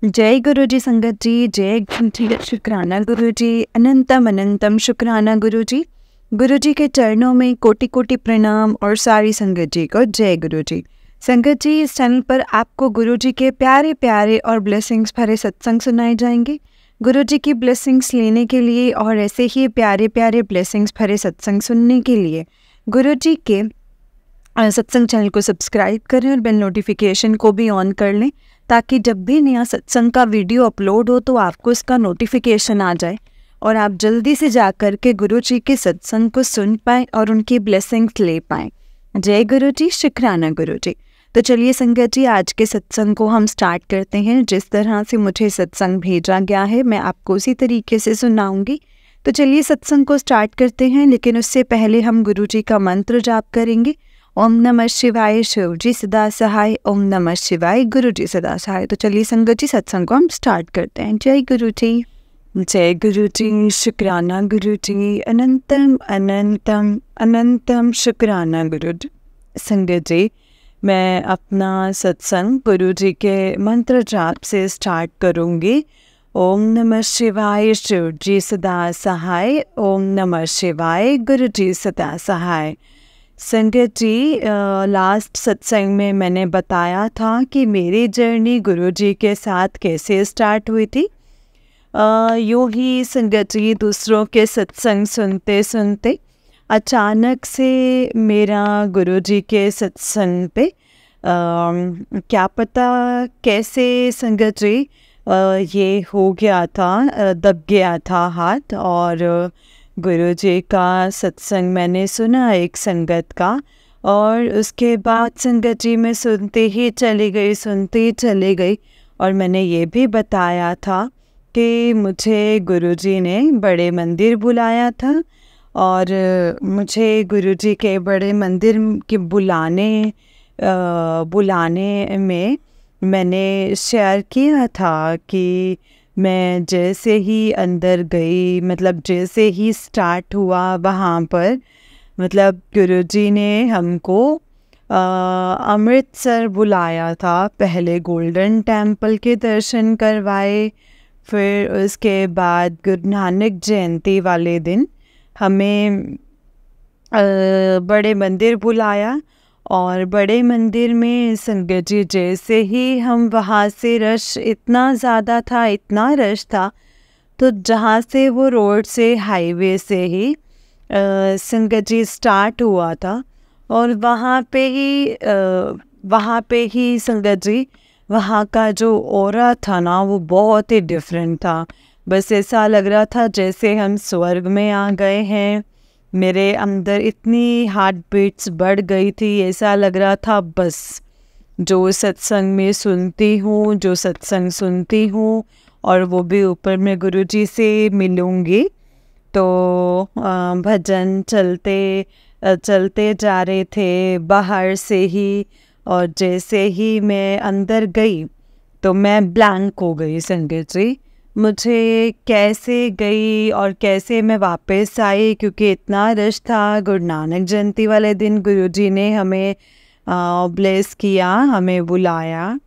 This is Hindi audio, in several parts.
जय गुरु जी संगत जी, जय गुरु जी, शुक्राना गुरु जी, अनंतम अनंतम शुक्राना गुरु जी। गुरु जी के चरणों में कोटि कोटि प्रणाम और सारी संगत जी को जय गुरु जी। संगत जी, इस चैनल पर आपको गुरु जी के प्यारे प्यारे और ब्लेसिंग्स भरे सत्संग सुनाए जाएंगे। गुरु जी की ब्लेसिंग्स लेने के लिए और ऐसे ही प्यारे प्यारे ब्लेसिंग्स भरे सत्संग सुनने के लिए गुरु जी के सत्संग चैनल को सब्सक्राइब करें और बेल नोटिफिकेशन को भी ऑन कर लें, ताकि जब भी नया सत्संग का वीडियो अपलोड हो तो आपको इसका नोटिफिकेशन आ जाए और आप जल्दी से जा कर के गुरु जी के सत्संग को सुन पाएँ और उनकी ब्लेसिंग्स ले पाएँ। जय गुरु जी, शुक्राना गुरु जी। तो चलिए संगत जी, आज के सत्संग को हम स्टार्ट करते हैं। जिस तरह से मुझे सत्संग भेजा गया है मैं आपको उसी तरीके से सुनाऊंगी। तो चलिए सत्संग को स्टार्ट करते हैं, लेकिन उससे पहले हम गुरु जी का मंत्र जाप करेंगे। ओम नमः शिवाय, शिव जी सदा सहाय। ओम नमः शिवाय, गुरु जी सदा सहाय। तो चलिए संगत जी, सत्संग को हम स्टार्ट करते हैं। जय गुरु जी, जय गुरु जी, शुक्राना गुरु जी, अनंतम अनंतम अनंतम शुक्राना गुरु जी। संगत जी, मैं अपना सत्संग गुरु जी के मंत्र जाप से स्टार्ट करूँगी। ओम नमः शिवाय, शिव जी सदा सहाय। ओम नमः शिवाय, गुरु जी सदा सहाय। संगत जी, लास्ट सत्संग में मैंने बताया था कि मेरी जर्नी गुरु जी के साथ कैसे स्टार्ट हुई थी। यूँ ही संगत जी, दूसरों के सत्संग सुनते सुनते अचानक से मेरा गुरु जी के सत्संग पे क्या पता कैसे संगत जी ये हो गया था, दब गया था हाथ, और गुरु जी का सत्संग मैंने सुना एक संगत का, और उसके बाद संगत जी मैं सुनती ही चली गई। और मैंने ये भी बताया था कि मुझे गुरु जी ने बड़े मंदिर बुलाया था, और मुझे गुरु जी के बड़े मंदिर के बुलाने में मैंने शेयर किया था कि मैं जैसे ही अंदर गई, मतलब जैसे ही स्टार्ट हुआ वहाँ पर, मतलब गुरु जी ने हमको अमृतसर बुलाया था। पहले गोल्डन टेम्पल के दर्शन करवाए, फिर उसके बाद गुरु नानक जयंती वाले दिन हमें बड़े मंदिर बुलाया, और बड़े मंदिर में संगत जी जैसे ही हम वहाँ से, रश इतना ज़्यादा था, इतना रश था, तो जहाँ से वो रोड से, हाईवे से ही संगत जी स्टार्ट हुआ था, और वहाँ पे ही संगत जी, वहाँ का जो ऑरा था ना, वो बहुत ही डिफरेंट था। बस ऐसा लग रहा था जैसे हम स्वर्ग में आ गए हैं। मेरे अंदर इतनी हार्ट बीट्स बढ़ गई थी, ऐसा लग रहा था बस जो सत्संग में सुनती हूँ और वो भी ऊपर में गुरु जी से मिलूँगी। तो भजन चलते जा रहे थे बाहर से ही, और जैसे ही मैं अंदर गई तो मैं ब्लैंक हो गई संगत जी। मुझे कैसे गई और कैसे मैं वापस आई, क्योंकि इतना रश था। गुरु नानक जयंती वाले दिन गुरु जी ने हमें ब्लेस किया, हमें बुलाया।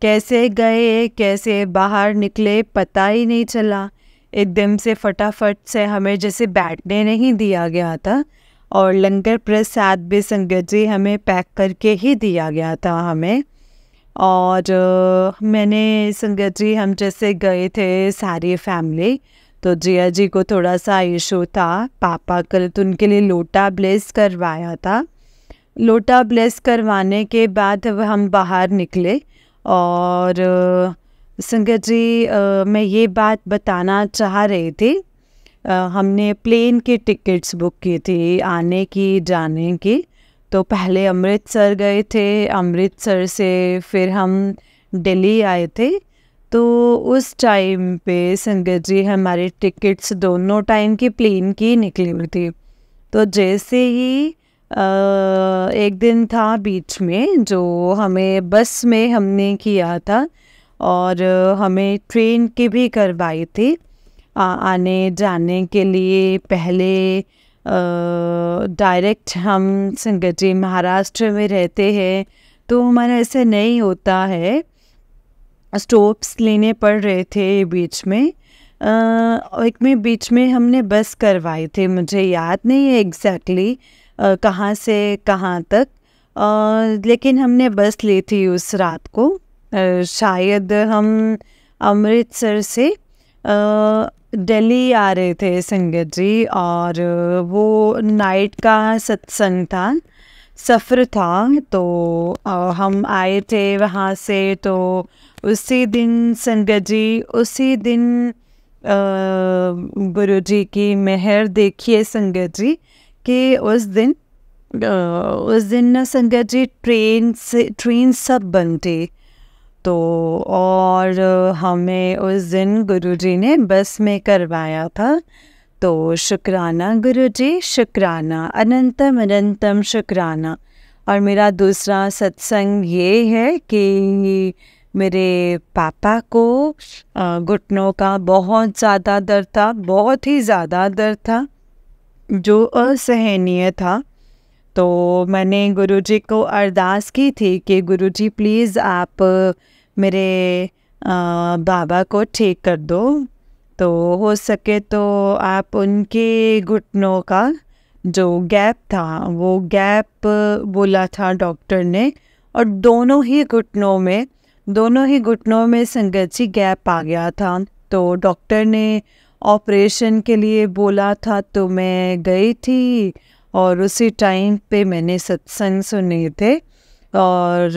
कैसे गए, कैसे बाहर निकले, पता ही नहीं चला। एकदम से फटाफट से हमें जैसे बैठने नहीं दिया गया था, और लंगर प्रसाद भी संगत जी हमें पैक करके ही दिया गया था हमें। और मैंने संगत जी, हम जैसे गए थे सारी फैमिली, तो जिया जी को थोड़ा सा इशू था, पापा कल तो उनके लिए लोटा ब्लेस करवाया था। लोटा ब्लेस करवाने के बाद हम बाहर निकले, और संगत जी मैं ये बात बताना चाह रही थी, हमने प्लेन की टिकट्स बुक की थी, आने की जाने की। तो पहले अमृतसर गए थे, अमृतसर से फिर हम दिल्ली आए थे। तो उस टाइम पे संगत जी हमारी टिकट्स दोनों टाइम की प्लेन की निकली हुई थी। तो जैसे ही एक दिन था बीच में जो हमें बस में हमने किया था, और हमें ट्रेन की भी करवाई थी आने जाने के लिए। पहले डायरेक्ट हम संगत जी महाराष्ट्र में रहते हैं, तो हमारा ऐसे नहीं होता है स्टॉप्स लेने पड़ रहे थे बीच में। एक में बीच में हमने बस करवाई थी, मुझे याद नहीं है एग्जैक्टली कहाँ से कहाँ तक, लेकिन हमने बस ली थी उस रात को। शायद हम अमृतसर से दिल्ली आ रहे थे संगत जी, और वो नाइट का सत्संग था, सफ़र था। तो हम आए थे वहाँ से, तो उसी दिन संगत जी, उसी दिन गुरुजी की मेहर देखिए संगत जी कि उस दिन ना संगत जी ट्रेन सब बंद थी। तो और हमें उस दिन गुरुजी ने बस में करवाया था। तो शुक्राना गुरुजी, शुक्राना, अनंतम अनंतम शुक्राना। और मेरा दूसरा सत्संग ये है कि मेरे पापा को घुटनों का बहुत ज़्यादा दर्द था, बहुत ही ज़्यादा दर्द था, जो असहनीय था। तो मैंने गुरुजी को अरदास की थी कि गुरुजी प्लीज़ आप मेरे बाबा को ठीक कर दो, तो हो सके तो आप उनके घुटनों का जो गैप था, वो गैप बोला था डॉक्टर ने, और दोनों ही घुटनों में संगत जी गैप आ गया था। तो डॉक्टर ने ऑपरेशन के लिए बोला था, तो मैं गई थी और उसी टाइम पे मैंने सत्संग सुने थे। और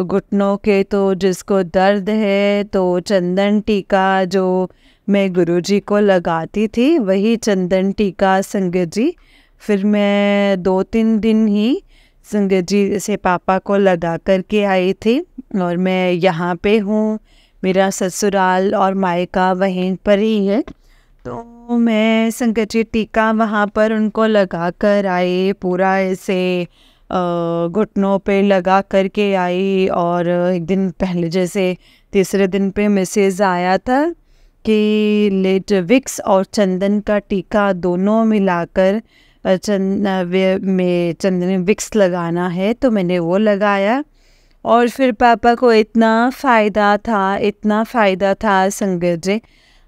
घुटनों के तो जिसको दर्द है, तो चंदन टीका जो मैं गुरुजी को लगाती थी, वही चंदन टीका संगत जी फिर मैं 2-3 दिन ही संगत जी से पापा को लगा करके आई थी। और मैं यहाँ पे हूँ, मेरा ससुराल और मायका वहीं पर ही है। तो मैं संगत जी टीका वहाँ पर उनको लगा कर आई, पूरा ऐसे घुटनों पे लगा करके आई। और एक दिन पहले जैसे तीसरे दिन पे मैसेज आया था कि लेट विक्स और चंदन का टीका दोनों मिलाकर चंदन विक्स लगाना है, तो मैंने वो लगाया। और फिर पापा को इतना फ़ायदा था संगत जी।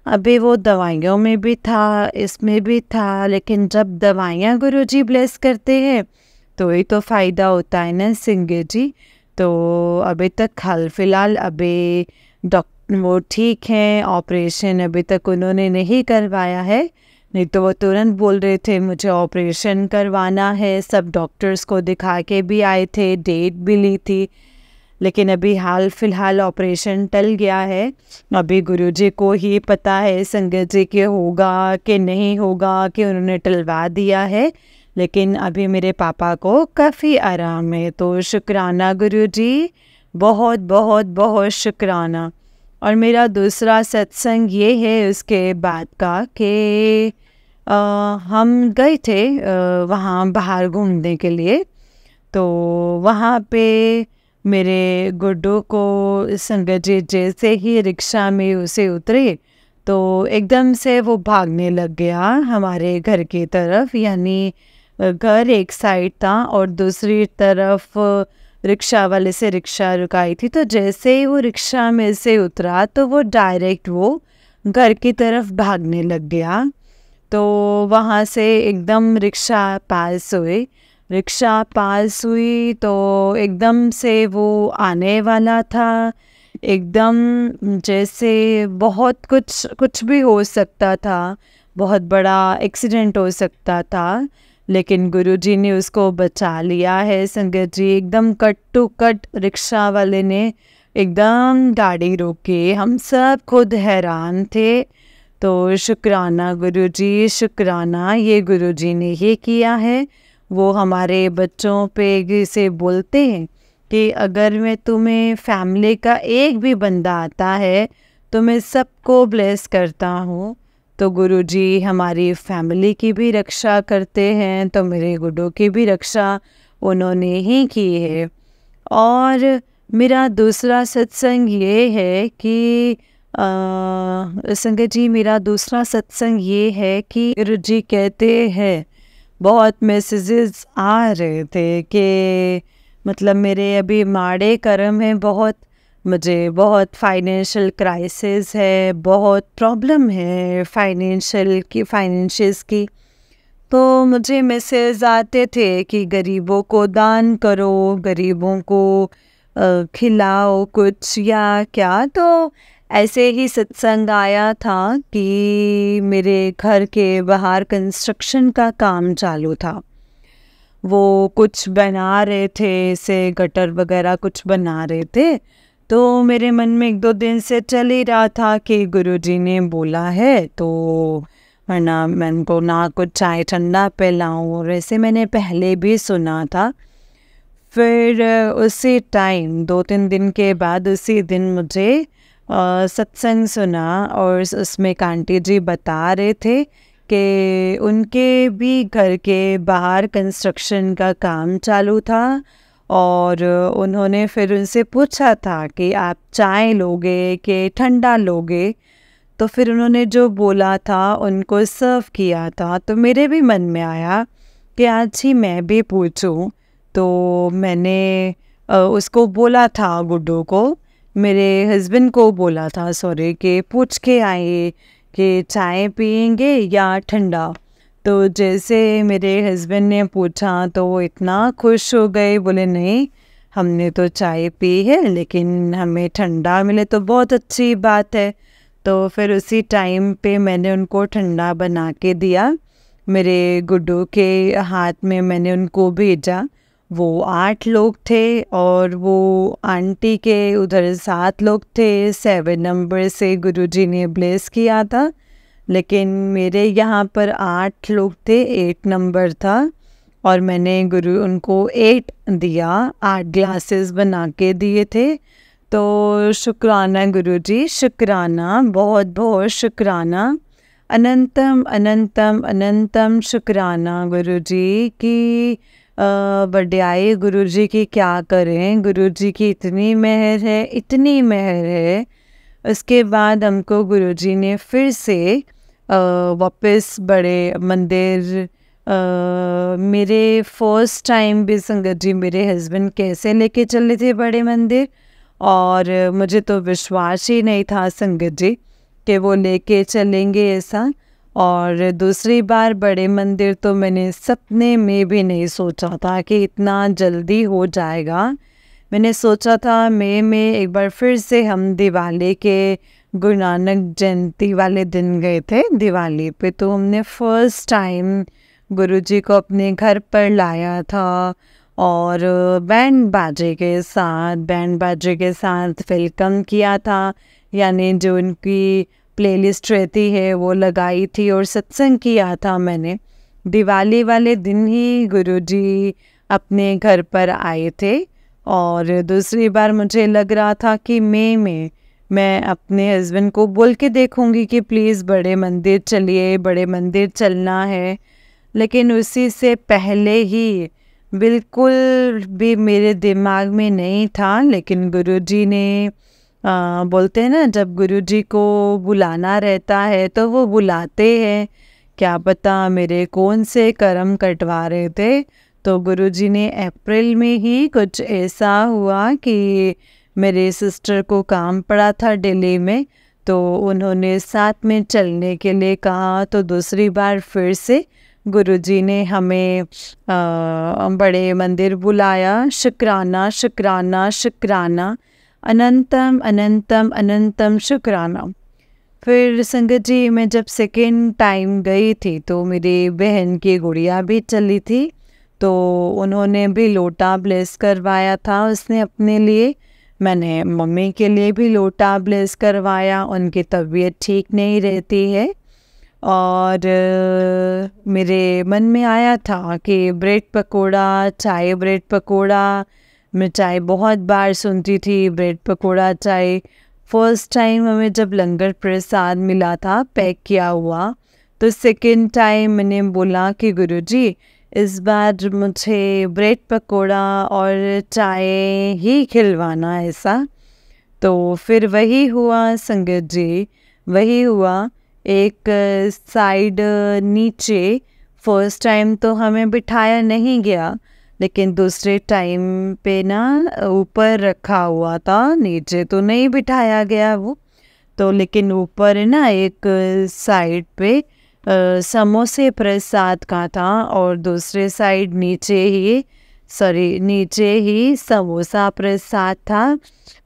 अभी वो दवाइयों में भी था, इसमें भी था, लेकिन जब दवाइयाँ गुरुजी ब्लेस करते हैं तो ही तो फ़ायदा होता है ना संगत जी। तो अभी तक हाल फिलहाल अभी डॉक्टर वो ठीक हैं, ऑपरेशन अभी तक उन्होंने नहीं करवाया है, नहीं तो वो तुरंत बोल रहे थे मुझे ऑपरेशन करवाना है। सब डॉक्टर्स को दिखा के भी आए थे, डेट भी ली थी, लेकिन अभी हाल फिलहाल ऑपरेशन टल गया है। अभी गुरुजी को ही पता है संगत जी के होगा कि नहीं होगा, कि उन्होंने टलवा दिया है, लेकिन अभी मेरे पापा को काफ़ी आराम है। तो शुक्राना गुरुजी, बहुत बहुत बहुत शुक्राना। और मेरा दूसरा सत्संग ये है उसके बाद का कि हम गए थे वहाँ बाहर घूमने के लिए। तो वहाँ पे मेरे गुड्डू को संगत जी जैसे ही रिक्शा में उसे उतरे, तो एकदम से वो भागने लग गया हमारे घर की तरफ। यानी घर एक साइड था और दूसरी तरफ रिक्शा वाले से रिक्शा रुकाई थी। तो जैसे ही वो रिक्शा में से उतरा, तो वो डायरेक्ट वो घर की तरफ भागने लग गया। तो वहाँ से एकदम रिक्शा पास हुई तो एकदम से वो आने वाला था, एकदम जैसे बहुत कुछ भी हो सकता था, बहुत बड़ा एक्सीडेंट हो सकता था, लेकिन गुरुजी ने उसको बचा लिया है संगत जी। एकदम कट टू कट रिक्शा वाले ने एकदम गाड़ी रोकी, हम सब खुद हैरान थे। तो शुक्राना गुरुजी, शुक्राना, ये गुरुजी ने ही किया है। वो हमारे बच्चों पे से बोलते हैं कि अगर मैं तुम्हें फैमिली का एक भी बंदा आता है तो मैं सबको ब्लेस करता हूँ। तो गुरुजी हमारी फैमिली की भी रक्षा करते हैं, तो मेरे गुड्डू की भी रक्षा उन्होंने ही की है। और मेरा दूसरा सत्संग ये है कि संगत जी, मेरा दूसरा सत्संग ये है कि गुरुजी कहते हैं, बहुत मैसेजेस आ रहे थे कि मतलब मेरे अभी माड़े कर्म हैं बहुत, मुझे बहुत फाइनेंशियल क्राइसिस है, बहुत प्रॉब्लम है फाइनेंशियल्स की। तो मुझे मैसेज आते थे कि गरीबों को दान करो, गरीबों को खिलाओ कुछ या क्या। तो ऐसे ही सत्संग आया था कि मेरे घर के बाहर कंस्ट्रक्शन का काम चालू था। वो कुछ बना रहे थे, से गटर वगैरह कुछ बना रहे थे। तो मेरे मन में 1-2 दिन से चल ही रहा था कि गुरुजी ने बोला है तो वरना मैं उनको ना कुछ चाय ठंडा पिलाऊं, और ऐसे मैंने पहले भी सुना था। फिर उसी टाइम 2-3 दिन के बाद उसी दिन मुझे सत्संग सुना, और उसमें एक आंटी जी बता रहे थे कि उनके भी घर के बाहर कंस्ट्रक्शन का काम चालू था, और उन्होंने फिर उनसे पूछा था कि आप चाय लोगे कि ठंडा लोगे। तो फिर उन्होंने जो बोला था उनको सर्व किया था। तो मेरे भी मन में आया कि आज ही मैं भी पूछूं। तो मैंने उसको बोला था, गुड्डू को, मेरे हस्बैंड को बोला था, सॉरी, कि पूछ के आए कि चाय पियेंगे या ठंडा। तो जैसे मेरे हस्बैंड ने पूछा तो वो इतना खुश हो गए, बोले नहीं हमने तो चाय पी है लेकिन हमें ठंडा मिले तो बहुत अच्छी बात है। तो फिर उसी टाइम पे मैंने उनको ठंडा बना के दिया, मेरे गुड्डू के हाथ में मैंने उनको भेजा। वो 8 लोग थे और वो आंटी के उधर 7 लोग थे। 7 नंबर से गुरुजी ने ब्लेस किया था, लेकिन मेरे यहाँ पर 8 लोग थे, 8 नंबर था, और मैंने उनको 8 दिया, 8 ग्लासेस बना के दिए थे। तो शुक्राना गुरुजी, शुक्राना, बहुत बहुत शुक्राना, अनंतम अनंतम अनंतम शुक्राना गुरुजी की। बड़ाई गुरुजी की क्या करें, गुरुजी की इतनी मेहर है, इतनी मेहर है। उसके बाद हमको गुरुजी ने फिर से वापस बड़े मंदिर, मेरे फर्स्ट टाइम भी संगत जी मेरे हस्बैंड कैसे लेके चले थे बड़े मंदिर, और मुझे तो विश्वास ही नहीं था संगत जी कि वो लेके चलेंगे ऐसा। और दूसरी बार बड़े मंदिर तो मैंने सपने में भी नहीं सोचा था कि इतना जल्दी हो जाएगा। मैंने सोचा था मई में एक बार फिर से हम दिवाली के गुरु नानक जयंती वाले दिन गए थे दिवाली पे, तो हमने फर्स्ट टाइम गुरुजी को अपने घर पर लाया था, और बैंड बाजे के साथ वेलकम किया था। यानी जो उनकी प्लेलिस्ट रहती है वो लगाई थी और सत्संग किया था मैंने। दिवाली वाले दिन ही गुरुजी अपने घर पर आए थे, और दूसरी बार मुझे लग रहा था कि मई में मैं अपने हस्बैंड को बोल के देखूंगी कि प्लीज़ बड़े मंदिर चलिए, बड़े मंदिर चलना है। लेकिन उसी से पहले ही बिल्कुल भी मेरे दिमाग में नहीं था, लेकिन गुरुजी ने बोलते हैं ना, जब गुरुजी को बुलाना रहता है तो वो बुलाते हैं। क्या पता मेरे कौन से कर्म कटवा रहे थे। तो गुरुजी ने अप्रैल में ही कुछ ऐसा हुआ कि मेरे सिस्टर को काम पड़ा था दिल्ली में, तो उन्होंने साथ में चलने के लिए कहा। तो दूसरी बार फिर से गुरुजी ने हमें बड़े मंदिर बुलाया। शुक्राना शुक्राना शुक्राना, अनंतम अनंतम अनंतम शुक्राना। फिर संगत जी मैं जब सेकेंड टाइम गई थी तो मेरी बहन की गुड़िया भी चली थी, तो उन्होंने भी लोटा ब्लेस करवाया था उसने अपने लिए। मैंने मम्मी के लिए भी लोटा ब्लेस करवाया, उनकी तबीयत ठीक नहीं रहती है। और मेरे मन में आया था कि ब्रेड पकोड़ा, चाय ब्रेड पकोड़ा, मैं चाय बहुत बार सुनती थी, ब्रेड पकोड़ा चाय। फर्स्ट टाइम हमें जब लंगर प्रसाद मिला था पैक किया हुआ, तो सेकेंड टाइम मैंने बोला कि गुरुजी इस बार मुझे ब्रेड पकोड़ा और चाय ही खिलवाना ऐसा। तो फिर वही हुआ संगत जी, वही हुआ। एक साइड नीचे फर्स्ट टाइम तो हमें बिठाया नहीं गया, लेकिन दूसरे टाइम पे ना ऊपर रखा हुआ था, नीचे तो नहीं बिठाया गया वो। तो लेकिन ऊपर ना एक साइड पे समोसे प्रसाद का था और दूसरे साइड नीचे ही समोसा प्रसाद था।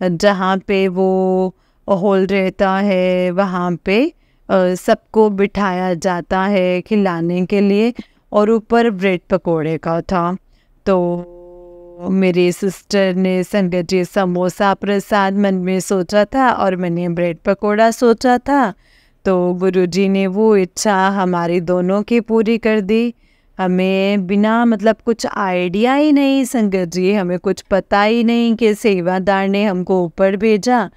जहाँ पे वो हॉल रहता है वहाँ पे सबको बिठाया जाता है खिलाने के लिए, और ऊपर ब्रेड पकोड़े का था। तो मेरी सिस्टर ने संगत जी समोसा प्रसाद मन में सोचा था और मैंने ब्रेड पकोड़ा सोचा था। तो गुरुजी ने वो इच्छा हमारी दोनों की पूरी कर दी। हमें बिना मतलब कुछ आइडिया ही नहीं संगत जी, हमें कुछ पता ही नहीं कि सेवादार ने हमको ऊपर भेजा।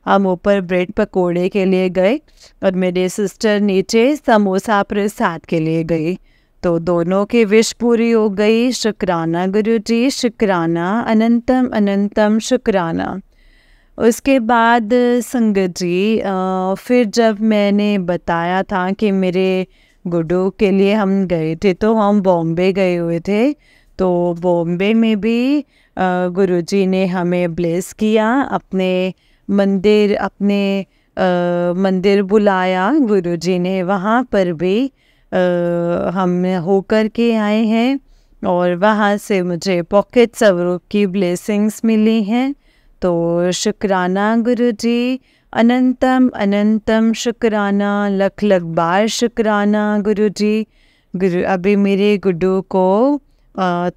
हम ऊपर ब्रेड पकोड़े के लिए गए और मेरे सिस्टर नीचे समोसा प्रसाद के लिए गई। तो दोनों की विश पूरी हो गई। शुक्राना गुरुजी, शुक्राना, अनंतम अनंतम शुक्राना। उसके बाद संगत जी फिर जब मैंने बताया था कि मेरे गुड्डू के लिए हम गए थे, तो हम बॉम्बे गए हुए थे। तो बॉम्बे में भी गुरुजी ने हमें ब्लेस किया, अपने मंदिर बुलाया गुरुजी ने। वहाँ पर भी हम होकर के आए हैं और वहाँ से मुझे पॉकेट स्वरूप की ब्लेसिंग्स मिली हैं। तो शुक्राना गुरुजी, अनंतम अनंतम शुक्राना, लख लख बार शुक्राना गुरुजी। अभी मेरे गुड्डू को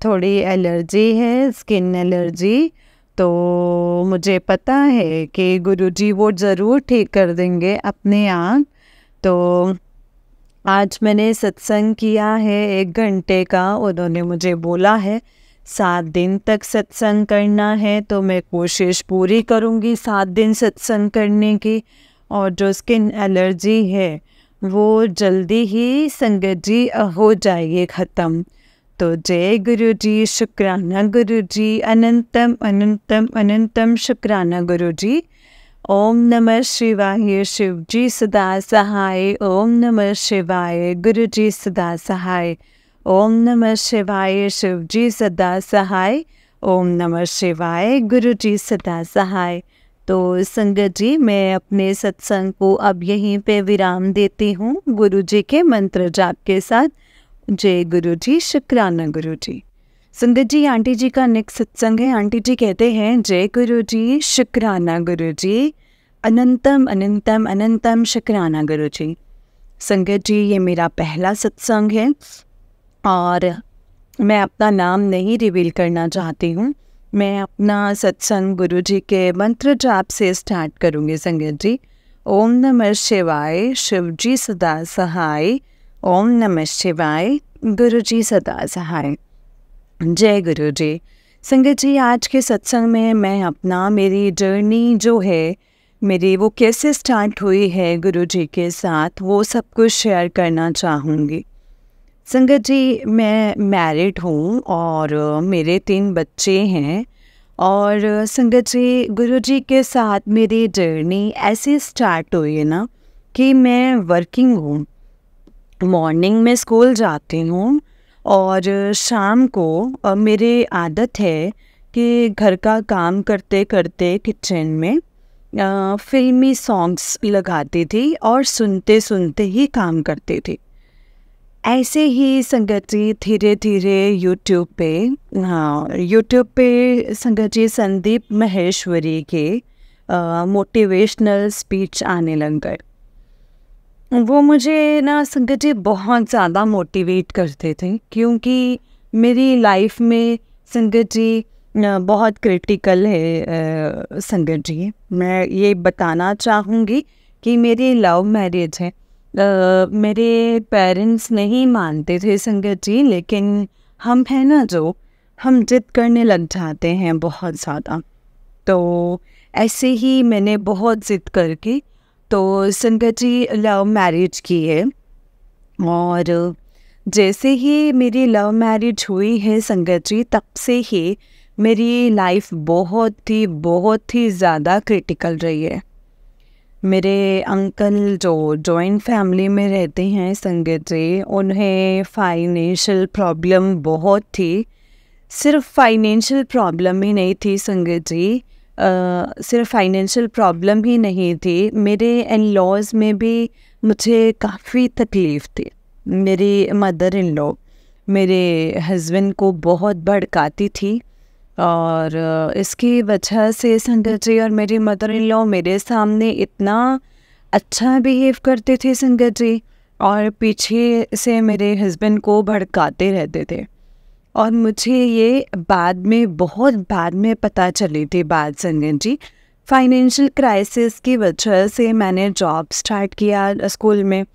थोड़ी एलर्जी है, स्किन एलर्जी। तो मुझे पता है कि गुरुजी वो ज़रूर ठीक कर देंगे अपने आप। तो आज मैंने सत्संग किया है 1 घंटे का। उन्होंने मुझे बोला है 7 दिन तक सत्संग करना है, तो मैं कोशिश पूरी करूँगी 7 दिन सत्संग करने की। और जो स्किन एलर्जी है वो जल्दी ही संगत जी हो जाएगी ख़त्म। तो जय गुरु जी, शुक्राना गुरु जी, अनंतम अनंतम अनंतम शुक्राना गुरु जी। ओम नमः शिवाय, शिव जी सदा सहाय। ओम नमः शिवाय, गुरु जी सदा सहाय। ओम नमः शिवाय, शिव जी सदा सहाय। ओम नमः शिवाय, गुरु जी सदा सहाय। तो संगत जी, मैं अपने सत्संग को अब यहीं पे विराम देती हूँ गुरु जी के मंत्र जाप के साथ। जय गुरु जी, शुक्राना गुरु जी। संगत जी, आंटी जी का नेक्स्ट सत्संग है। आंटी जी कहते हैं जय गुरु जी, शुक्राना गुरु जी, अनंतम अनंतम अनंतम शुक्राना गुरु जी। संगत जी, ये मेरा पहला सत्संग है और मैं अपना नाम नहीं रिवील करना चाहती हूँ। मैं अपना सत्संग गुरु जी के मंत्र जाप से स्टार्ट करूँगी संगत जी। ओम नमः शिवाय, शिव जी सदा सहाय। ओम नमः शिवाय, गुरु जी सदा सहाय। जय गुरु जी। संगत जी, आज के सत्संग में मैं मेरी जर्नी जो है मेरी, वो कैसे स्टार्ट हुई है गुरु जी के साथ, वो सब कुछ शेयर करना चाहूँगी। संगत जी, मैं मैरिड हूँ और मेरे 3 बच्चे हैं। और संगत जी, गुरु जी के साथ मेरी जर्नी ऐसे स्टार्ट हुई है ना कि मैं वर्किंग हूँ। मॉर्निंग में स्कूल जाती हूँ और शाम को मेरी आदत है कि घर का काम करते करते किचन में फिल्मी सॉन्ग्स लगाती थी और सुनते सुनते ही काम करती थी। ऐसे ही संगत जी धीरे धीरे यूट्यूब पे संगत जी संदीप महेश्वरी के मोटिवेशनल स्पीच आने लग गए। वो मुझे ना संगत जी बहुत ज़्यादा मोटिवेट करते थे, क्योंकि मेरी लाइफ में संगत जी बहुत क्रिटिकल है। संगत जी, मैं ये बताना चाहूँगी कि मेरी लव मैरिज है। मेरे पेरेंट्स नहीं मानते थे संगत जी, लेकिन हम हैं ना जो, हम जिद करने लग जाते हैं बहुत ज़्यादा। तो ऐसे ही मैंने बहुत जिद करके तो संगत जी लव मैरिज की है। और जैसे ही मेरी लव मैरिज हुई है संगत जी, तब से ही मेरी लाइफ बहुत ही ज़्यादा क्रिटिकल रही है। मेरे अंकल जो जॉइंट फैमिली में रहते हैं संगत जी, उन्हें फाइनेंशियल प्रॉब्लम बहुत थी। सिर्फ फाइनेंशियल प्रॉब्लम ही नहीं थी संगत जी, सिर्फ फाइनेंशियल प्रॉब्लम ही नहीं थी, मेरे इन लॉज में भी मुझे काफ़ी तकलीफ़ थी। मेरी मदर इन लॉ मेरे हस्बैंड को बहुत भड़काती थी और इसकी वजह से संगत जी और मेरी मदर इन लॉ मेरे सामने इतना अच्छा बिहेव करते थे संगत जी, और पीछे से मेरे हस्बैंड को भड़काते रहते थे। और मुझे ये बाद में, बहुत बाद में पता चली थी बात संगत जी। फाइनेंशियल क्राइसिस की वजह से मैंने जॉब स्टार्ट किया स्कूल में।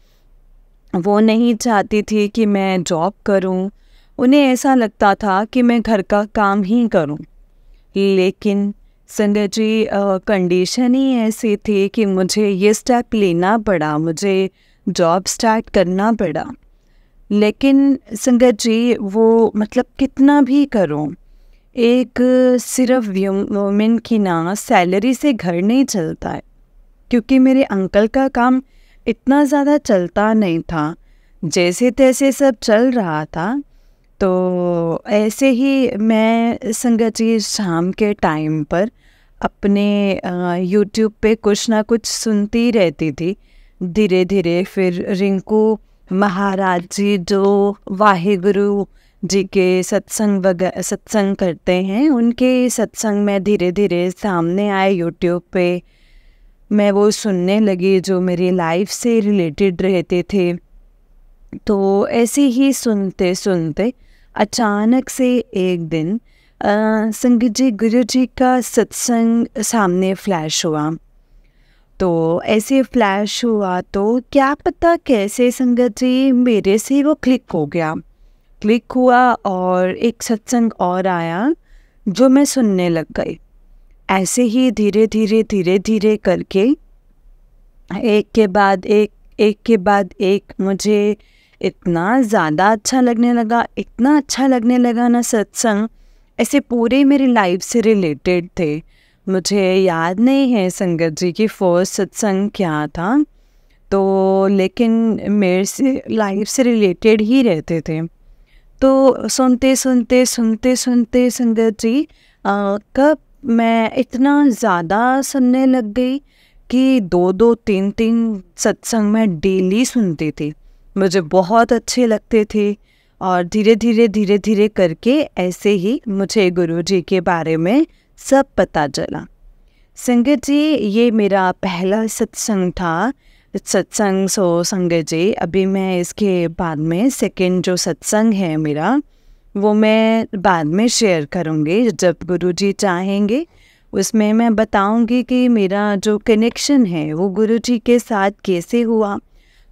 वो नहीं चाहती थी कि मैं जॉब करूं, उन्हें ऐसा लगता था कि मैं घर का काम ही करूं। लेकिन संगत जी कंडीशन ही ऐसी थी कि मुझे ये स्टेप लेना पड़ा, मुझे जॉब स्टार्ट करना पड़ा। लेकिन संगत जी वो मतलब कितना भी करो, एक सिर्फ वुमेन की ना सैलरी से घर नहीं चलता है, क्योंकि मेरे अंकल का काम इतना ज़्यादा चलता नहीं था, जैसे तैसे सब चल रहा था। तो ऐसे ही मैं संगत जी शाम के टाइम पर अपने यूट्यूब पे कुछ ना कुछ सुनती रहती थी। धीरे धीरे फिर रिंकू महाराज जी जो वाहिगुरु जी के सत्संग करते हैं, उनके सत्संग में धीरे धीरे सामने आए यूट्यूब पे। मैं वो सुनने लगी जो मेरी लाइफ से रिलेटेड रहते थे। तो ऐसे ही सुनते सुनते अचानक से एक दिन संगत जी गुरु जी का सत्संग सामने फ्लैश हुआ। तो ऐसे फ्लैश हुआ तो क्या पता कैसे संगत जी मेरे से वो क्लिक हो गया, क्लिक हुआ और एक सत्संग और आया जो मैं सुनने लग गई। ऐसे ही धीरे धीरे करके एक के बाद एक मुझे इतना ज़्यादा अच्छा लगने लगा, इतना अच्छा लगने लगा ना सत्संग, ऐसे पूरे मेरी लाइफ से रिलेटेड थे। मुझे याद नहीं है संगत जी की फर्स्ट सत्संग क्या था, तो लेकिन मेरे से लाइफ से रिलेटेड ही रहते थे। तो सुनते संगत जी कब मैं इतना ज़्यादा सुनने लग गई कि 2-3 सत्संग मैं डेली सुनती थी। मुझे बहुत अच्छे लगते थे और धीरे धीरे करके ऐसे ही मुझे गुरु जी के बारे में सब पता चला। संगत जी ये मेरा पहला सत्संग था। संगत जी अभी मैं इसके बाद में सेकंड जो सत्संग है मेरा, वो मैं बाद में शेयर करूँगी जब गुरु जी चाहेंगे। उसमें मैं बताऊँगी कि मेरा जो कनेक्शन है वो गुरु जी के साथ कैसे हुआ,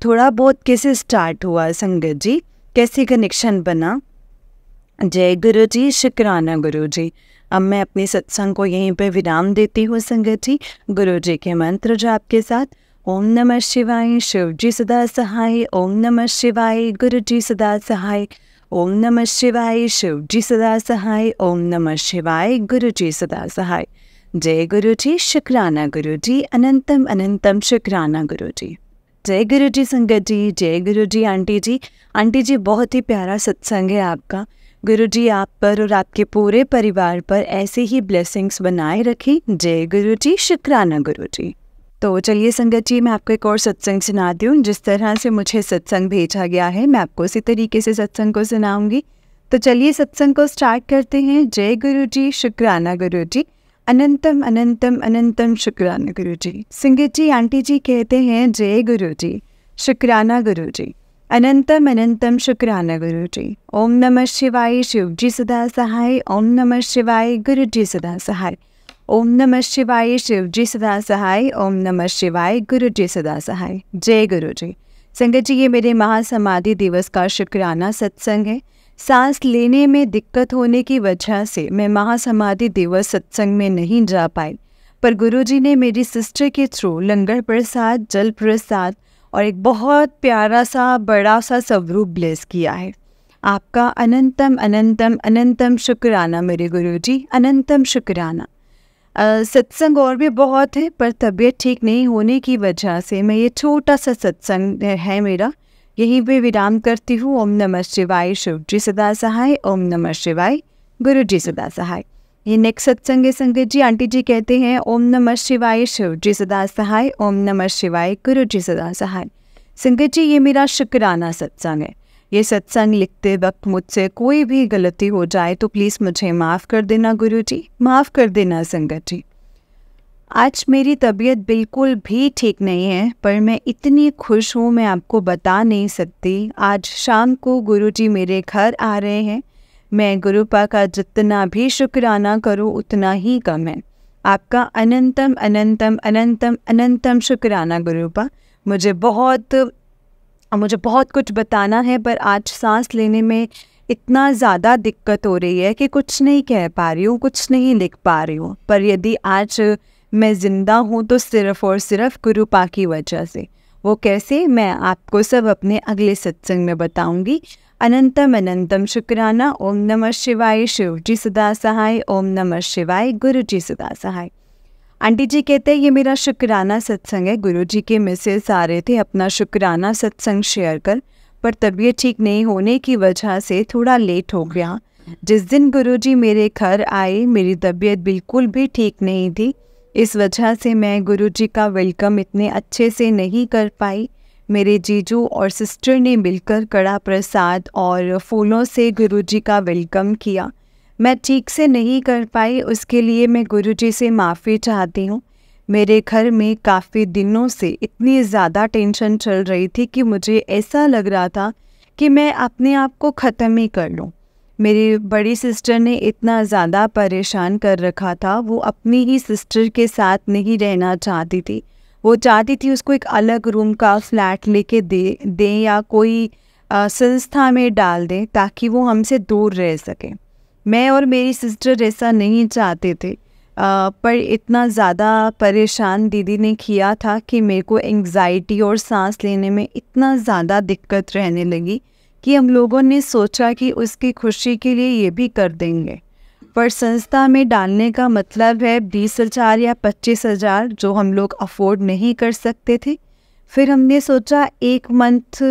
थोड़ा बहुत कैसे स्टार्ट हुआ संगत जी, कैसे कनेक्शन बना। जय गुरु जी, शुक्राना गुरु जी। अब मैं अपने सत्संग को यहीं पे विराम देती हूँ संगत जी, गुरु जी के मंत्र जाप के साथ। ओम नमः शिवाय, शिव जी सदा सहाय। ओम नमः शिवाय, गुरु जी सदा सहाय। ओम नमः शिवाय, शिव जी सदा सहाय। ओम नमः शिवाय, गुरु जी सदा सहाय। जय गुरु जी, शुक्राना गुरु जी, अनंतम अनंतम शुक्राना गुरु जी। जय गुरु जी संगत जी, जय गुरु जी आंटी जी। आंटी जी बहुत ही प्यारा सत्संग है आपका। गुरु जी आप पर और आपके पूरे परिवार पर ऐसे ही ब्लेसिंग्स बनाए रखें। जय गुरु जी, शुक्राना गुरु जी। तो चलिए संगत जी मैं आपको एक और सत्संग सुनाती हूँ। जिस तरह से मुझे सत्संग भेजा गया है मैं आपको उसी तरीके से सत्संग को सुनाऊंगी। तो चलिए सत्संग को स्टार्ट करते हैं। जय गुरु जी, शुक्राना गुरु जी, अनंतम अनंतम अनंतम शुक्राना गुरु जी। संगत जी आंटी जी कहते हैं जय गुरु जी, शुक्राना गुरु जी, अनंतम अनंतम शुक्राना गुरु जी। ओम नमः शिवाय, शिव जी सदा सहाय। ओम नमः शिवाय, गुरु जी सदा सहाय। ओम नमः शिवाय, शिव जी सदा सहाय। ओम नमः शिवाय, गुरु जी सदा सहाय। जय गुरु जी। संगत जी ये मेरे महासमाधि दिवस का शुक्राना सत्संग है। सांस लेने में दिक्कत होने की वजह से मैं महासमाधि दिवस सत्संग में नहीं जा पाई, पर गुरुजी ने मेरी सिस्टर के थ्रू लंगर प्रसाद, जल प्रसाद और एक बहुत प्यारा सा बड़ा सा स्वरूप ब्लेस किया है। आपका अनंतम अनंतम अनंतम शुक्राना मेरे गुरुजी, अनंतम शुक्राना। सत्संग और भी बहुत है पर तबीयत ठीक नहीं होने की वजह से मैं ये छोटा सा सत्संग है मेरा यहीं पे विराम करती हूँ। ओम नमः शिवाय, शिव जी सदा सहाय। ओम नमः शिवाय, गुरु जी सदा सहाय। ये नेक्स्ट सत्संग है संगत जी। आंटी जी कहते हैं ओम नमः शिवाय, शिव जी सदा सहाय। ओम नमः शिवाय, गुरु जी सदा सहाय। संगत जी ये मेरा शुक्राना सत्संग है। ये सत्संग लिखते वक्त मुझसे कोई भी गलती हो जाए तो प्लीज़ मुझे माफ़ कर देना गुरु जी, माफ़ कर देना संगत जी। आज मेरी तबीयत बिल्कुल भी ठीक नहीं है, पर मैं इतनी खुश हूँ मैं आपको बता नहीं सकती। आज शाम को गुरुजी मेरे घर आ रहे हैं। मैं गुरुपा का जितना भी शुक्राना करूँ उतना ही कम है। आपका अनंतम अनंतम अनंतम अनंतम शुक्राना गुरुपा। मुझे बहुत कुछ बताना है, पर आज सांस लेने में इतना ज़्यादा दिक्कत हो रही है कि कुछ नहीं कह पा रही हूँ, कुछ नहीं लिख पा रही हूँ। पर यदि आज मैं ज़िंदा हूँ तो सिर्फ़ और सिर्फ गुरुपा की वजह से। वो कैसे, मैं आपको सब अपने अगले सत्संग में बताऊंगी। अनंतम अनंतम शुक्राना। ओम नमः शिवाय, शिव जी सदा सहाय। ओम नमः शिवाय, गुरु जी सदा सहाय। आंटी जी कहते हैं ये मेरा शुक्राना सत्संग है। गुरु जी के मैसेज आ रहे थे अपना शुक्राना सत्संग शेयर कर, पर तबीयत ठीक नहीं होने की वजह से थोड़ा लेट हो गया। जिस दिन गुरु जी मेरे घर आए मेरी तबीयत बिल्कुल भी ठीक नहीं थी, इस वजह से मैं गुरुजी का वेलकम इतने अच्छे से नहीं कर पाई। मेरे जीजू और सिस्टर ने मिलकर कड़ा प्रसाद और फूलों से गुरुजी का वेलकम किया। मैं ठीक से नहीं कर पाई, उसके लिए मैं गुरुजी से माफ़ी चाहती हूँ। मेरे घर में काफ़ी दिनों से इतनी ज़्यादा टेंशन चल रही थी कि मुझे ऐसा लग रहा था कि मैं अपने आप को ख़त्म ही कर लूँ। मेरी बड़ी सिस्टर ने इतना ज़्यादा परेशान कर रखा था, वो अपनी ही सिस्टर के साथ नहीं रहना चाहती थी। वो चाहती थी उसको एक अलग रूम का फ्लैट लेके दे या कोई संस्था में डाल दें ताकि वो हमसे दूर रह सके। मैं और मेरी सिस्टर ऐसा नहीं चाहते थे, पर इतना ज़्यादा परेशान दीदी ने किया था कि मेरे को एंग्जाइटी और सांस लेने में इतना ज़्यादा दिक्कत रहने लगी कि हम लोगों ने सोचा कि उसकी खुशी के लिए ये भी कर देंगे। पर संस्था में डालने का मतलब है 20,000 या 25,000 जो हम लोग अफोर्ड नहीं कर सकते थे। फिर हमने सोचा एक मंथ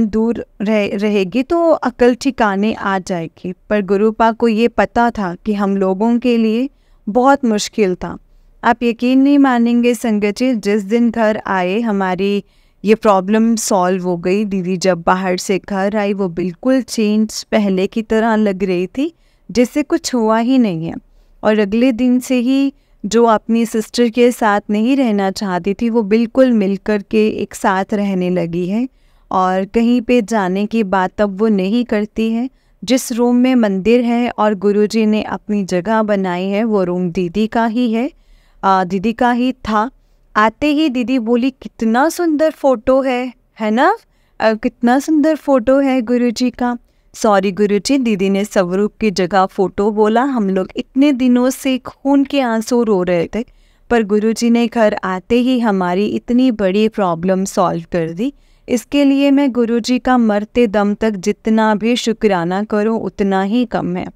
दूर रहेगी तो अकल ठिकाने आ जाएगी। पर गुरुपा को ये पता था कि हम लोगों के लिए बहुत मुश्किल था। आप यकीन नहीं मानेंगे संगत जी, जिस दिन घर आए हमारी ये प्रॉब्लम सॉल्व हो गई। दीदी जब बाहर से घर आई वो बिल्कुल चेंज पहले की तरह लग रही थी, जैसे कुछ हुआ ही नहीं है। और अगले दिन से ही जो अपनी सिस्टर के साथ नहीं रहना चाहती थी वो बिल्कुल मिलकर के एक साथ रहने लगी है। और कहीं पे जाने की बात अब वो नहीं करती है। जिस रूम में मंदिर है और गुरुजी ने अपनी जगह बनाई है वो रूम दीदी का ही है, दीदी का ही था। आते ही दीदी बोली कितना सुंदर फ़ोटो है ना, कितना सुंदर फ़ोटो है गुरुजी का। सॉरी गुरुजी, दीदी ने स्वरूप की जगह फ़ोटो बोला। हम लोग इतने दिनों से खून के आंसू रो रहे थे, पर गुरुजी ने घर आते ही हमारी इतनी बड़ी प्रॉब्लम सॉल्व कर दी। इसके लिए मैं गुरुजी का मरते दम तक जितना भी शुक्राना करूं उतना ही कम है।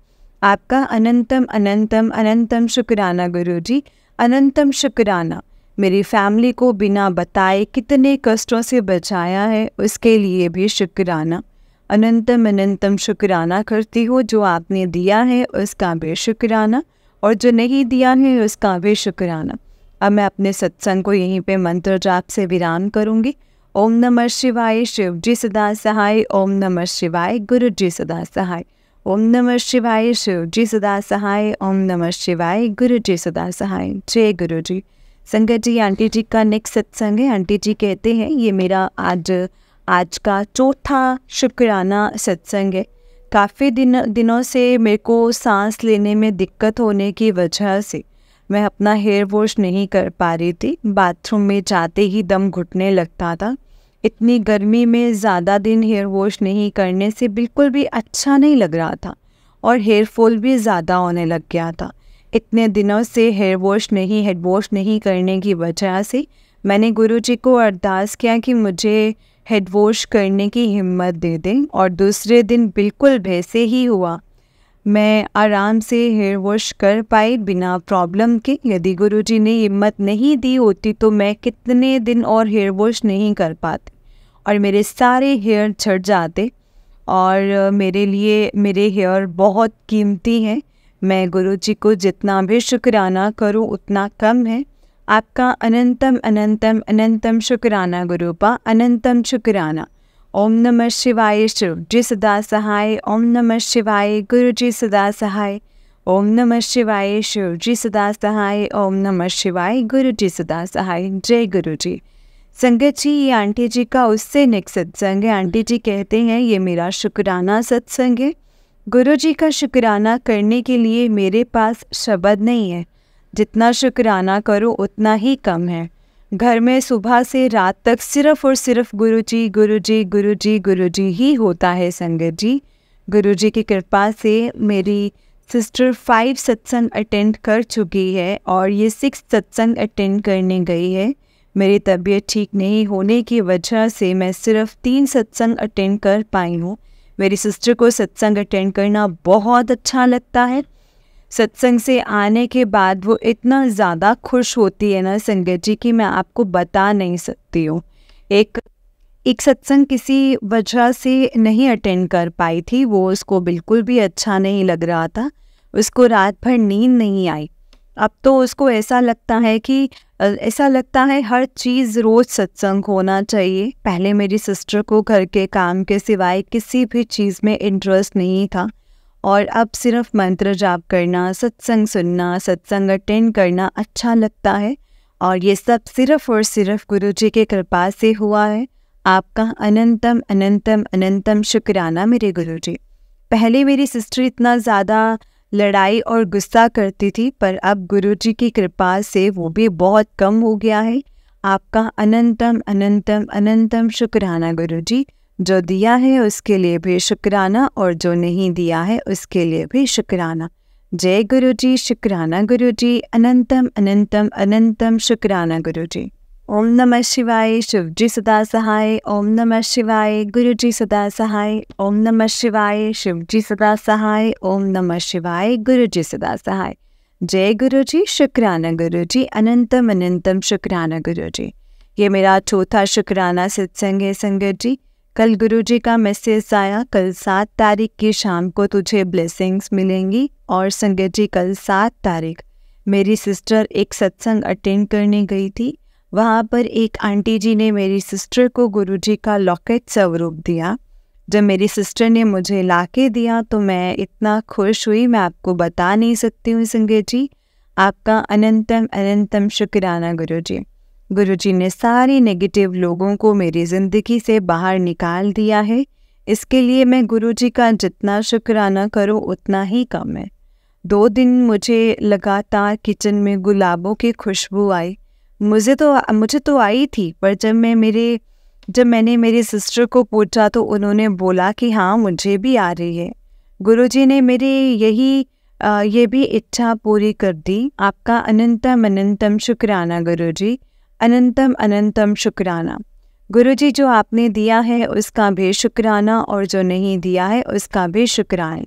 आपका अनंतम अनंतम अनंतम शुक्राना गुरुजी, अनंतम शुक्राना। मेरी फैमिली को बिना बताए कितने कष्टों से बचाया है, उसके लिए भी शुक्राना। अनंतम अनंतम शुक्राना करती हूँ। जो आपने दिया है उसका भी शुक्राना, और जो नहीं दिया है उसका भी शुक्राना। अब मैं अपने सत्संग को यहीं पे मंत्र जाप से विराम करूँगी। ओम नमः शिवाय, शिव जी सदा सहाय। ओम नमः शिवाय, गुरु जी सदा सहाय। ओम नमः शिवाय, शिव जी सदा सहाय। ओम नमः शिवाय, गुरु जी सदा सहाय। जय गुरु जी। संगत जी, आंटी जी का नेक्स्ट सत्संग है। आंटी जी कहते हैं ये मेरा आज का चौथा शुक्राना सत्संग है। काफ़ी दिनों से मेरे को सांस लेने में दिक्कत होने की वजह से मैं अपना हेयर वॉश नहीं कर पा रही थी। बाथरूम में जाते ही दम घुटने लगता था। इतनी गर्मी में ज़्यादा दिन हेयर वॉश नहीं करने से बिल्कुल भी अच्छा नहीं लग रहा था, और हेयर फॉल भी ज़्यादा होने लग गया था। इतने दिनों से हेड वॉश नहीं करने की वजह से मैंने गुरुजी को अरदास किया कि मुझे हेड वॉश करने की हिम्मत दे दें, और दूसरे दिन बिल्कुल वैसे ही हुआ। मैं आराम से हेयर वॉश कर पाई बिना प्रॉब्लम के। यदि गुरुजी ने हिम्मत नहीं दी होती तो मैं कितने दिन और हेयर वॉश नहीं कर पाती और मेरे सारे हेयर झड़ जाते। और मेरे लिए मेरे हेयर बहुत कीमती हैं। मैं गुरुजी को जितना भी शुक्राना करूं उतना कम है। आपका अनंतम अनंतम अनंतम शुक्राना गुरुपा, अनंतम शुक्राना। ओम नमः शिवाय, शिव जी सदा सहाय। ओम नमः शिवाय, गुरु जी सदा सहाय। ओम नमः शिवाय, शिव जी सदा सहाय। ओम नमः शिवाय, गुरु जी सदा सहाय। जय गुरु जी। संगत जी, ये आंटी जी का उससे नेक्स्ट सत्संग है। आंटी जी कहते हैं ये मेरा शुक्राना सत्संग है। गुरु जी का शुक्राना करने के लिए मेरे पास शब्द नहीं है। जितना शुक्राना करो उतना ही कम है। घर में सुबह से रात तक सिर्फ और सिर्फ गुरुजी गुरुजी गुरुजी गुरुजी ही होता है। संगत जी, गुरुजी की कृपा से मेरी सिस्टर 5 सत्संग अटेंड कर चुकी है और ये 6 सत्संग अटेंड करने गई है। मेरी तबीयत ठीक नहीं होने की वजह से मैं सिर्फ 3 सत्संग अटेंड कर पाई हूँ। मेरी सिस्टर को सत्संग अटेंड करना बहुत अच्छा लगता है। सत्संग से आने के बाद वो इतना ज़्यादा खुश होती है ना संगत जी कि मैं आपको बता नहीं सकती हूँ। एक सत्संग किसी वजह से नहीं अटेंड कर पाई थी। वो उसको बिल्कुल भी अच्छा नहीं लग रहा था। उसको रात भर नींद नहीं आई। अब तो उसको ऐसा लगता है हर चीज़ रोज़ सत्संग होना चाहिए। पहले मेरी सिस्टर को घर के काम के सिवाय किसी भी चीज़ में इंटरेस्ट नहीं था और अब सिर्फ मंत्र जाप करना, सत्संग सुनना, सत्संग अटेंड करना अच्छा लगता है। और ये सब सिर्फ और सिर्फ गुरुजी की कृपा से हुआ है। आपका अनंतम अनंतम अनंतम शुक्राना मेरे गुरुजी। पहले मेरी सिस्टर इतना ज़्यादा लड़ाई और गुस्सा करती थी, पर अब गुरुजी की कृपा से वो भी बहुत कम हो गया है। आपका अनंतम अनंतम अनंतम शुक्राना गुरुजी। जो दिया है उसके लिए भी शुक्राना और जो नहीं दिया है उसके लिए भी शुक्राना। जय गुरुजी, शुक्राना गुरुजी, अनंतम अनंतम अनंतम शुक्राना गुरुजी। ओम नमः शिवाय, शिव जी सदा सहाय। ओम नमः शिवाय, गुरु जी सदा सहाय। ओम नमः शिवाय, शिव जी सदा सहाय। ओम नमः शिवाय, गुरु जी सदा सहाय। जय गुरु जी, शुक्राना गुरु जी, अनंतम अनंतम शुक्राना गुरु जी। ये मेरा चौथा शुक्राना सत्संग है संगत जी। कल गुरु जी का मैसेज आया, कल 7 तारीख की शाम को तुझे ब्लेसिंग्स मिलेंगी। और संगत जी, कल 7 तारीख मेरी सिस्टर एक सत्संग अटेंड करने गई थी। वहाँ पर एक आंटी जी ने मेरी सिस्टर को गुरुजी का लॉकेट स्वरूप दिया। जब मेरी सिस्टर ने मुझे लाके दिया तो मैं इतना खुश हुई, मैं आपको बता नहीं सकती हूँ संगत जी। आपका अनंतम अनंतम शुक्राना गुरुजी। गुरुजी ने सारे नेगेटिव लोगों को मेरी ज़िंदगी से बाहर निकाल दिया है। इसके लिए मैं गुरुजी का जितना शुक्राना करूँ उतना ही कम है। 2 दिन मुझे लगातार किचन में गुलाबों की खुशबू आई। मुझे तो आई थी, पर जब मैंने मेरी सिस्टर को पूछा तो उन्होंने बोला कि हाँ मुझे भी आ रही है। गुरुजी ने मेरी ये भी इच्छा पूरी कर दी। आपका अनंतम अनंतम शुक्राना गुरुजी, अनंतम अनंतम शुक्राना गुरुजी। जो आपने दिया है उसका भी शुक्राना और जो नहीं दिया है उसका भी शुक्राना।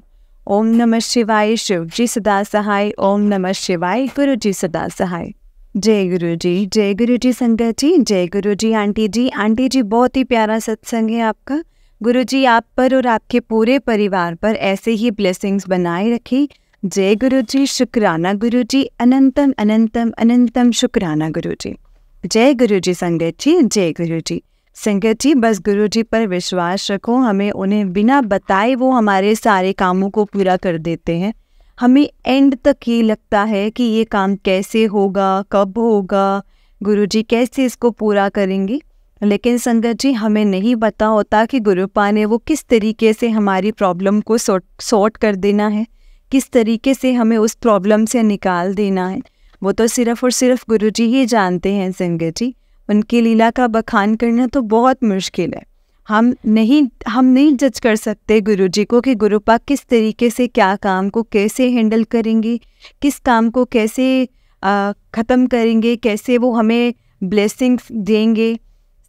ओम नमः शिवाय, शिव जी सदा सहाय। ओम नमः शिवाय, गुरु जी सदा सहाय। जय गुरु जी, जय गुरु जी संगत जी, जय गुरु जी आंटी जी। आंटी जी, बहुत ही प्यारा सत्संग है आपका। गुरु जी आप पर और आपके पूरे परिवार पर ऐसे ही ब्लेसिंग्स बनाए रखें। जय गुरु जी, शुक्राना गुरु जी, अनंतम अनंतम अनंतम शुक्राना गुरु जी। जय गुरु जी संगत जी, जय गुरु जी। संगत जी, बस गुरु जी पर विश्वास रखो। हमें उन्हें बिना बताए वो हमारे सारे कामों को पूरा कर देते हैं। हमें एंड तक ये लगता है कि ये काम कैसे होगा, कब होगा, गुरुजी कैसे इसको पूरा करेंगे। लेकिन संगत जी, हमें नहीं पता होता कि गुरुपा ने वो किस तरीके से हमारी प्रॉब्लम को सॉर्ट कर देना है, किस तरीके से हमें उस प्रॉब्लम से निकाल देना है। वो तो सिर्फ़ और सिर्फ गुरुजी ही जानते हैं संगत जी। उनकी लीला का बखान करना तो बहुत मुश्किल है। हम नहीं जज कर सकते गुरुजी को कि गुरुपा किस तरीके से क्या काम को कैसे हैंडल करेंगे, किस काम को कैसे ख़त्म करेंगे, कैसे वो हमें ब्लेसिंग्स देंगे।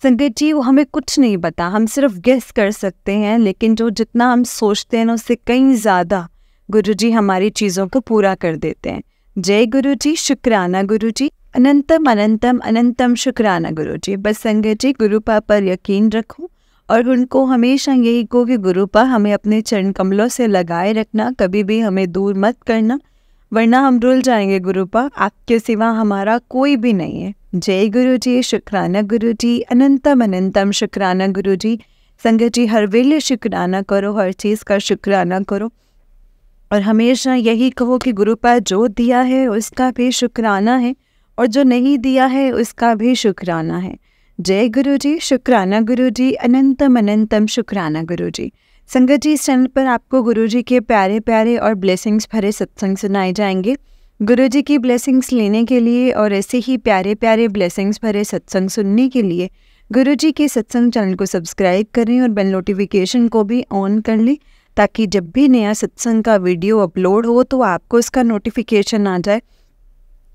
संगत जी, वो हमें कुछ नहीं पता, हम सिर्फ गेस कर सकते हैं। लेकिन जितना हम सोचते हैं ना उससे कहीं ज़्यादा गुरुजी हमारी चीज़ों को पूरा कर देते हैं। जय गुरुजी, शुक्राना गुरुजी, अनंतम अनंतम अनंतम शुक्राना गुरुजी। बस संगत जी, गुरुपा पर यकीन रखो और उनको हमेशा यही कहो कि गुरुपा हमें अपने चरण कमलों से लगाए रखना, कभी भी हमें दूर मत करना, वरना हम रुल जाएंगे गुरुपा, आपके सिवा हमारा कोई भी नहीं है। जय गुरु जी, शुक्राना गुरु जी, अनंतम अनंतम शुक्राना गुरु जी। संगत जी, हर वेले शुक्राना करो, हर चीज़ का शुक्राना करो और हमेशा यही कहो कि गुरुपा जो दिया है उसका भी शुक्राना है और जो नहीं दिया है उसका भी शुक्राना है। जय गुरु जी, शुक्राना गुरु जी, अनंतम अनंतम शुक्राना गुरु जी। संगत जी, इस चैनल पर आपको गुरु जी के प्यारे प्यारे और ब्लेसिंग्स भरे सत्संग सुनाए जाएंगे। गुरु जी की ब्लेसिंग्स लेने के लिए और ऐसे ही प्यारे प्यारे ब्लेसिंग्स भरे सत्संग सुनने के लिए गुरु जी के सत्संग चैनल को सब्सक्राइब करें और बेल नोटिफिकेशन को भी ऑन कर लें, ताकि जब भी नया सत्संग का वीडियो अपलोड हो तो आपको इसका नोटिफिकेशन आ जाए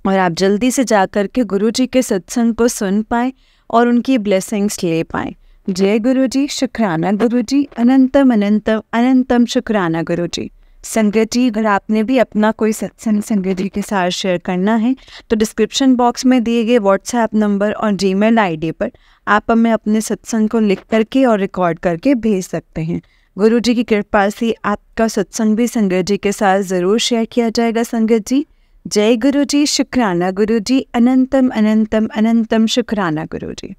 और आप जल्दी से जा कर के गुरु जी के सत्संग को सुन पाएँ और उनकी ब्लेसिंग्स ले पाएँ। जय गुरु जी, शुक्राना गुरु जी, अनंतम अनंतम अनंतम शुक्राना गुरु जी। संगत जी, अगर आपने भी अपना कोई सत्संग संगत जी के साथ शेयर करना है तो डिस्क्रिप्शन बॉक्स में दिए गए व्हाट्सएप नंबर और जीमेल आईडी पर आप हमें अपने सत्संग को लिख करके और रिकॉर्ड करके भेज सकते हैं। गुरु जी की कृपा से आपका सत्संग भी संगत जी के साथ ज़रूर शेयर किया जाएगा। संगत जी, जय गुरु जी, शुक्राना गुरु जी, अनंतम अनंतम अनंतम शुक्राना गुरु जी।